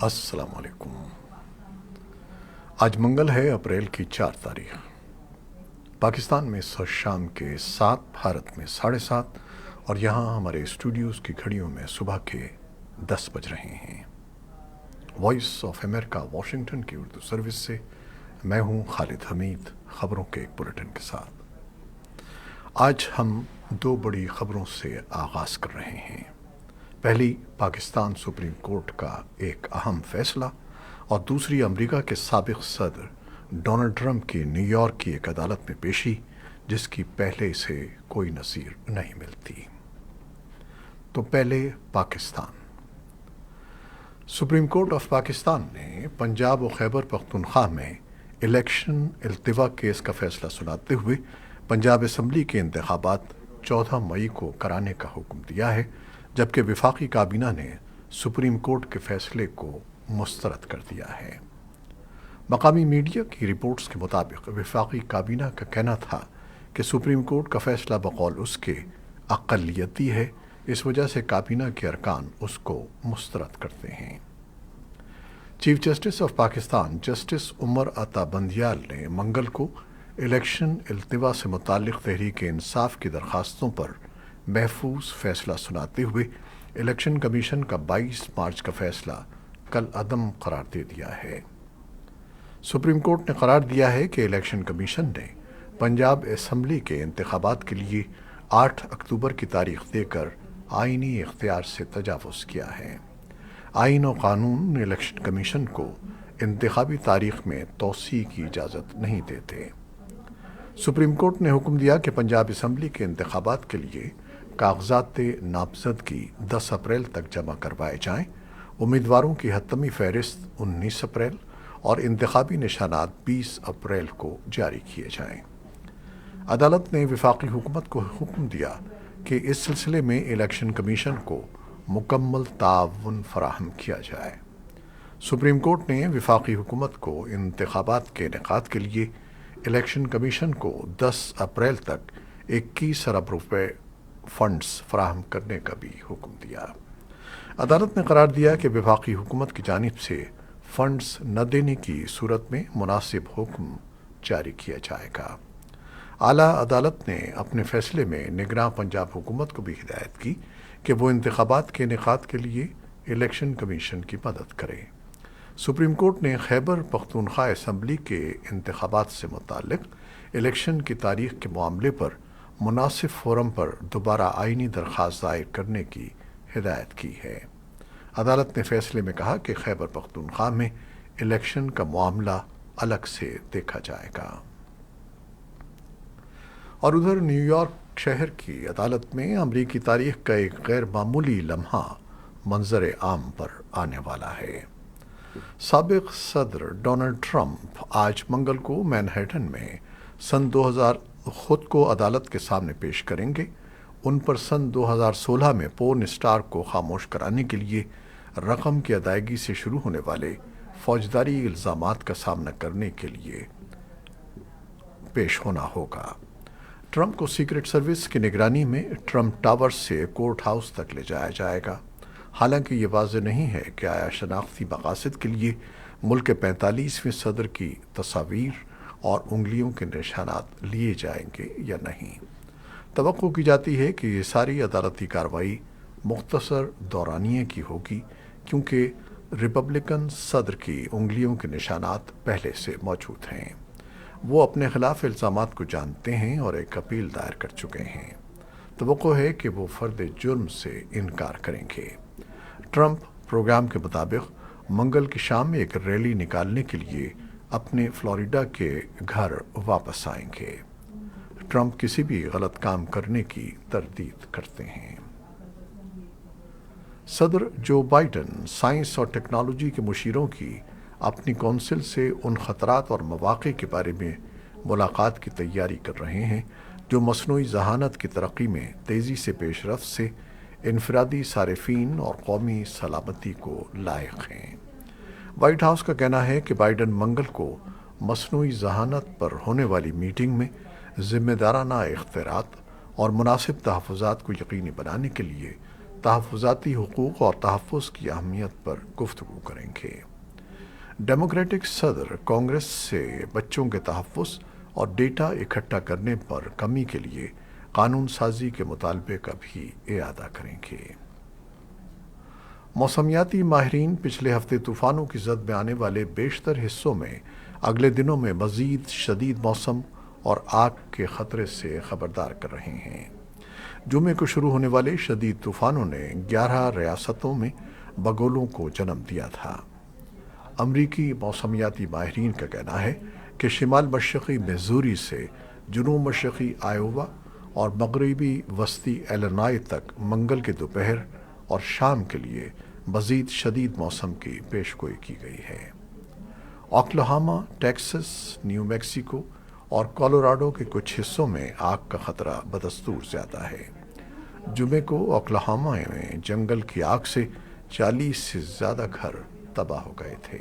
السلام علیکم۔ آج منگل ہے، اپریل کی 4 تاریخ۔ پاکستان میں اس وقت شام کے 7، بھارت میں 7:30 اور یہاں ہمارے اسٹوڈیوز کی گھڑیوں میں صبح کے 10 بج رہے ہیں۔ وائس آف امریکہ واشنگٹن کی اردو سروس سے میں ہوں خالد حمید، خبروں کے ایک بلیٹن کے ساتھ۔ آج ہم 2 بڑی خبروں سے آغاز کر رہے ہیں۔ پہلی، پاکستان سپریم کورٹ کا ایک اہم فیصلہ، اور دوسری، امریکہ کے سابق صدر ڈونلڈ ٹرمپ کی نیو یارک کی ایک عدالت میں پیشی، جس کی پہلے سے کوئی نظیر نہیں ملتی۔ تو پہلے Pakistan. Supreme court of Pakistan نے پنجاب و خیبر پختونخوا میں الیکشن التوا کیس کا فیصلہ سناتے ہوئے پنجاب اسمبلی کے انتخابات 14 مئی کو کرانے کا حکم دیا ہے، جبکہ وفاقی کابینہ نے سپریم کورٹ کے فیصلے کو مسترد کر دیا ہے۔ مقامی میڈیا کی رپورٹس کے مطابق وفاقی کابینہ کا کہنا تھا کہ سپریم کورٹ کا فیصلہ بقول اس کے اقلیتی ہے، اس وجہ سے کابینہ کے ارکان اس کو مسترد کرتے ہیں۔ Chief justice of Pakistan justice Umar Ata Bandial نے منگل کو الیکشن التوا سے متعلق تحریک انصاف کی درخواستوں پر محفوظ فیصلہ سناتے ہوئے الیکشن کمیشن کا 22 مارچ کا فیصلہ کل عدم قرار دے دیا ہے۔ سپریم کورٹ نے قرار دیا ہے کہ الیکشن کمیشن نے پنجاب اسمبلی کے انتخابات کے لیے 8 اکتوبر کی تاریخ دے کر آئینی اختیار سے تجاوز کیا ہے۔ آئین و قانون الیکشن کمیشن کو انتخابی تاریخ میں توسیع کی اجازت نہیں دیتے۔ سپریم کورٹ نے حکم دیا کہ پنجاب اسمبلی کے انتخابات کے لیے کاغذات نامزدگی 10 اپریل تک جمع کروائے جائیں، امیدواروں کی حتمی فہرست 19 اپریل اور انتخابی نشانات 20 اپریل کو جاری کیے جائیں۔ عدالت نے وفاقی حکومت کو حکم دیا کہ اس سلسلے میں الیکشن کمیشن کو مکمل تعاون فراہم کیا جائے۔ سپریم کورٹ نے وفاقی حکومت کو انتخابات کے انعقاد کے لیے الیکشن کمیشن کو 10 اپریل تک 21 ارب روپے فنڈز فراہم کرنے کا بھی حکم دیا۔ عدالت نے قرار دیا کہ وفاقی حکومت کی جانب سے فنڈز نہ دینے کی صورت میں مناسب حکم جاری کیا جائے گا۔ اعلیٰ عدالت نے اپنے فیصلے میں نگراں پنجاب حکومت کو بھی ہدایت کی کہ وہ انتخابات کے انعقاد کے لیے الیکشن کمیشن کی مدد کرے۔ سپریم کورٹ نے خیبر پختونخوا اسمبلی کے انتخابات سے متعلق الیکشن کی تاریخ کے معاملے پر مناسب فورم پر دوبارہ آئینی درخواست دائر کرنے کی ہدایت کی ہے۔ عدالت نے فیصلے میں کہا کہ خیبر پختونخوا میں الیکشن کا معاملہ الگ سے دیکھا جائے گا۔ اور ادھر نیو یارک شہر کی عدالت میں امریکی تاریخ کا ایک غیر معمولی لمحہ منظر عام پر آنے والا ہے۔ سابق صدر ڈونلڈ ٹرمپ آج منگل کو مینہٹن میں سن 2000 خود کو عدالت کے سامنے پیش کریں گے۔ ان پر سن 2016 میں پورن اسٹار کو خاموش کرانے کے لیے رقم کی ادائیگی سے شروع ہونے والے فوجداری الزامات کا سامنا کرنے کے لیے پیش ہونا ہوگا۔ ٹرمپ کو سیکرٹ سروس کی نگرانی میں ٹرمپ ٹاور سے کورٹ ہاؤس تک لے جایا جائے گا۔ حالانکہ یہ واضح نہیں ہے کہ آیا شناختی مقاصد کے لیے ملک کے 45ویں صدر کی تصاویر اور انگلیوں کے نشانات لیے جائیں گے یا نہیں۔ توقع کی جاتی ہے کہ یہ ساری عدالتی کارروائی مختصر دورانیے کی ہوگی، کیونکہ ریپبلکن صدر کی انگلیوں کے نشانات پہلے سے موجود ہیں۔ وہ اپنے خلاف الزامات کو جانتے ہیں اور ایک اپیل دائر کر چکے ہیں۔ توقع ہے کہ وہ فرد جرم سے انکار کریں گے۔ ٹرمپ پروگرام کے مطابق منگل کی شام میں ایک ریلی نکالنے کے لیے اپنے فلوریڈا کے گھر واپس آئیں گے۔ ٹرمپ کسی بھی غلط کام کرنے کی تردید کرتے ہیں۔ صدر جو بائیڈن سائنس اور ٹیکنالوجی کے مشیروں کی اپنی کونسل سے ان خطرات اور مواقع کے بارے میں ملاقات کی تیاری کر رہے ہیں جو مصنوعی ذہانت کی ترقی میں تیزی سے پیش رفت سے انفرادی صارفین اور قومی سلامتی کو لائق ہیں۔ وائٹ ہاؤس کا کہنا ہے کہ بائیڈن منگل کو مصنوعی ذہانت پر ہونے والی میٹنگ میں ذمہ دارانہ اختیارات اور مناسب تحفظات کو یقینی بنانے کے لیے تحفظاتی حقوق اور تحفظ کی اہمیت پر گفتگو کریں گے۔ ڈیموکریٹک صدر کانگریس سے بچوں کے تحفظ اور ڈیٹا اکٹھا کرنے پر کمی کے لیے قانون سازی کے مطالبے کا بھی اعادہ کریں گے۔ موسمیاتی ماہرین پچھلے ہفتے طوفانوں کی زد میں آنے والے بیشتر حصوں میں اگلے دنوں میں مزید شدید موسم اور آگ کے خطرے سے خبردار کر رہے ہیں۔ جمعے کو شروع ہونے والے شدید طوفانوں نے 11 ریاستوں میں بگولوں کو جنم دیا تھا۔ امریکی موسمیاتی ماہرین کا کہنا ہے کہ شمال مشرقی میزوری سے جنوب مشرقی آئیووا اور مغربی وسطی ایلینوائے تک منگل کے دوپہر اور شام کے لیے مزید شدید موسم کی پیشگوئی کی گئی ہے۔ اوکلاہوما، ٹیکساس، نیو میکسیکو اور کولوراڈو کے کچھ حصوں میں آگ کا خطرہ بدستور زیادہ ہے۔ جمعے کو اوکلاہوما میں جنگل کی آگ سے 40 سے زیادہ گھر تباہ ہو گئے تھے۔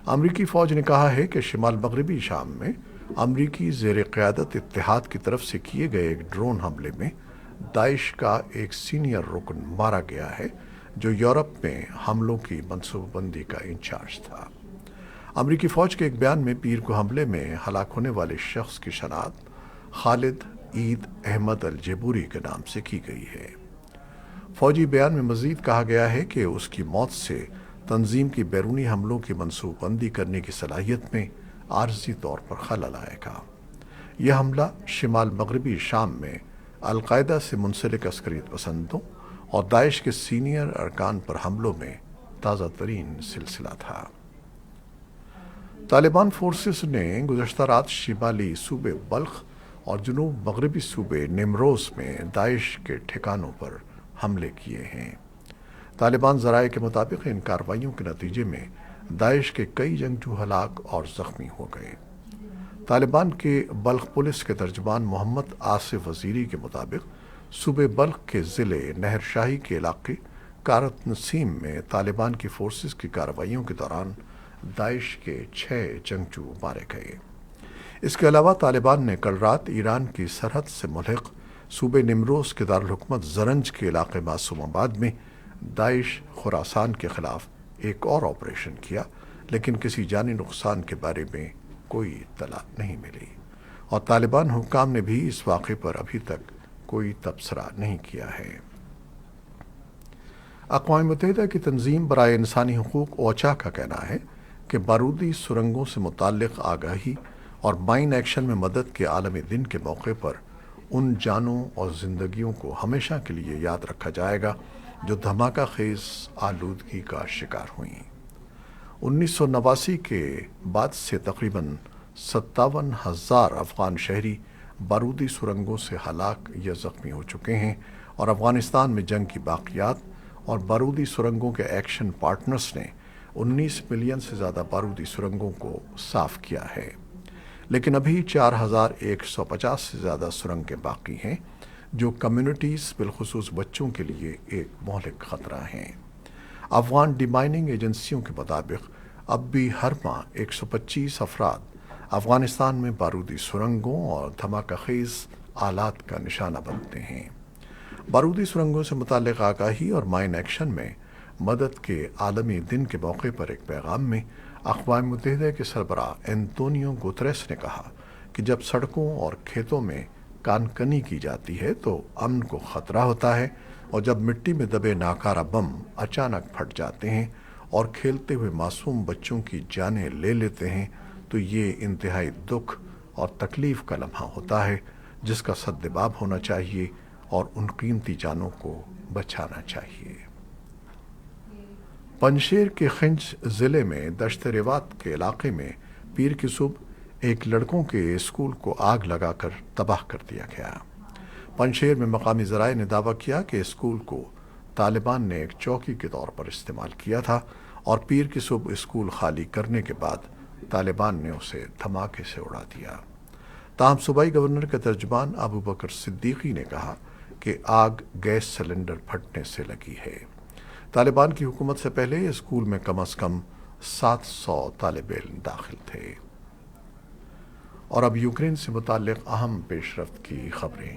امریکی فوج نے کہا ہے کہ شمال مغربی شام میں امریکی زیر قیادت اتحاد کی طرف سے کیے گئے ایک ڈرون حملے میں داعش کا ایک سینئر رکن مارا گیا ہے جو یورپ میں حملوں کی منصوبہ بندی کا انچارج تھا۔ امریکی فوج کے ایک بیان میں پیر کو حملے میں ہلاک ہونے والے شخص کی شناخت خالد عید احمد الجبوری کے نام سے کی گئی ہے۔ فوجی بیان میں مزید کہا گیا ہے کہ اس کی موت سے تنظیم کی بیرونی حملوں کی منصوبہ بندی کرنے کی صلاحیت میں عارضی طور پر خلل آئے گا۔ یہ حملہ شمال مغربی شام میں القاعدہ سے منسلک عسکریت پسندوں اور داعش کے سینئر ارکان پر حملوں میں تازہ ترین سلسلہ تھا۔ طالبان فورسز نے گزشتہ رات شمالی صوبے بلخ اور جنوب مغربی صوبے نیمروز میں داعش کے ٹھکانوں پر حملے کیے ہیں۔ طالبان ذرائع کے مطابق ان کارروائیوں کے نتیجے میں داعش کے کئی جنگجو ہلاک اور زخمی ہو گئے۔ طالبان کے بلخ پولیس کے ترجمان محمد آصف وزیری کے مطابق صوبے بلخ کے ضلع نہر شاہی کے علاقے کارت نسیم میں طالبان کی فورسز کی کارروائیوں کے دوران داعش کے 6 جنگجو مارے گئے۔ اس کے علاوہ طالبان نے کل رات ایران کی سرحد سے ملحق صوبے نیمروز کے دارالحکومت زرنج کے علاقے معصوم آباد میں داعش خراسان کے خلاف ایک اور آپریشن کیا، لیکن کسی جانی نقصان کے بارے میں کوئی اطلاع نہیں ملی، اور طالبان حکام نے بھی اس واقعے پر ابھی تک کوئی تبصرہ نہیں کیا ہے۔ اقوام متحدہ کی تنظیم برائے انسانی حقوق اوچا کا کہنا ہے کہ بارودی سرنگوں سے متعلق آگاہی اور مائن ایکشن میں مدد کے عالمی دن کے موقع پر ان جانوں اور زندگیوں کو ہمیشہ کے لیے یاد رکھا جائے گا جو دھماکہ خیز آلودگی کا شکار ہوئیں۔ 1989 کے بعد سے تقریباً 57,000 افغان شہری بارودی سرنگوں سے ہلاک یا زخمی ہو چکے ہیں، اور افغانستان میں جنگ کی باقیات اور بارودی سرنگوں کے ایکشن پارٹنرز نے 19 ملین سے زیادہ بارودی سرنگوں کو صاف کیا ہے، لیکن ابھی 4,150 سے زیادہ سرنگیں باقی ہیں جو کمیونٹیز بالخصوص بچوں کے لیے ایک مہلک خطرہ ہیں۔ افغان ڈی مائننگ ایجنسیوں کے مطابق اب بھی ہر ماہ 125 افراد افغانستان میں بارودی سرنگوں اور دھماکہ خیز آلات کا نشانہ بنتے ہیں۔ بارودی سرنگوں سے متعلق آگاہی اور مائن ایکشن میں مدد کے عالمی دن کے موقع پر ایک پیغام میں اقوام متحدہ کے سربراہ اینتونیو گوتریس نے کہا کہ جب سڑکوں اور کھیتوں میں کان کنی کی جاتی ہے تو امن کو خطرہ ہوتا ہے، اور جب مٹی میں دبے ناکارہ بم اچانک پھٹ جاتے ہیں اور کھیلتے ہوئے معصوم بچوں کی جانیں لے لیتے ہیں تو یہ انتہائی دکھ اور تکلیف کا لمحہ ہوتا ہے جس کا سدباب ہونا چاہیے اور ان قیمتی جانوں کو بچانا چاہیے۔ پنجشیر کے خنج ضلع میں دشت روات کے علاقے میں پیر کی صبح ایک لڑکوں کے اسکول کو آگ لگا کر تباہ کر دیا گیا۔ پنجشیر میں مقامی ذرائع نے دعویٰ کیا کہ اسکول کو طالبان نے ایک چوکی کے طور پر استعمال کیا تھا، اور پیر کی صبح اسکول خالی کرنے کے بعد طالبان نے اسے دھماکے سے اڑا دیا۔ تاہم صوبائی گورنر کا ترجمان ابو بکر صدیقی نے کہا کہ آگ گیس سلنڈر پھٹنے سے لگی ہے۔ طالبان کی حکومت سے پہلے اسکول میں کم از کم 700 طالب علم داخل تھے۔ اور اب یوکرین سے متعلق اہم پیش رفت کی خبریں۔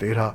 13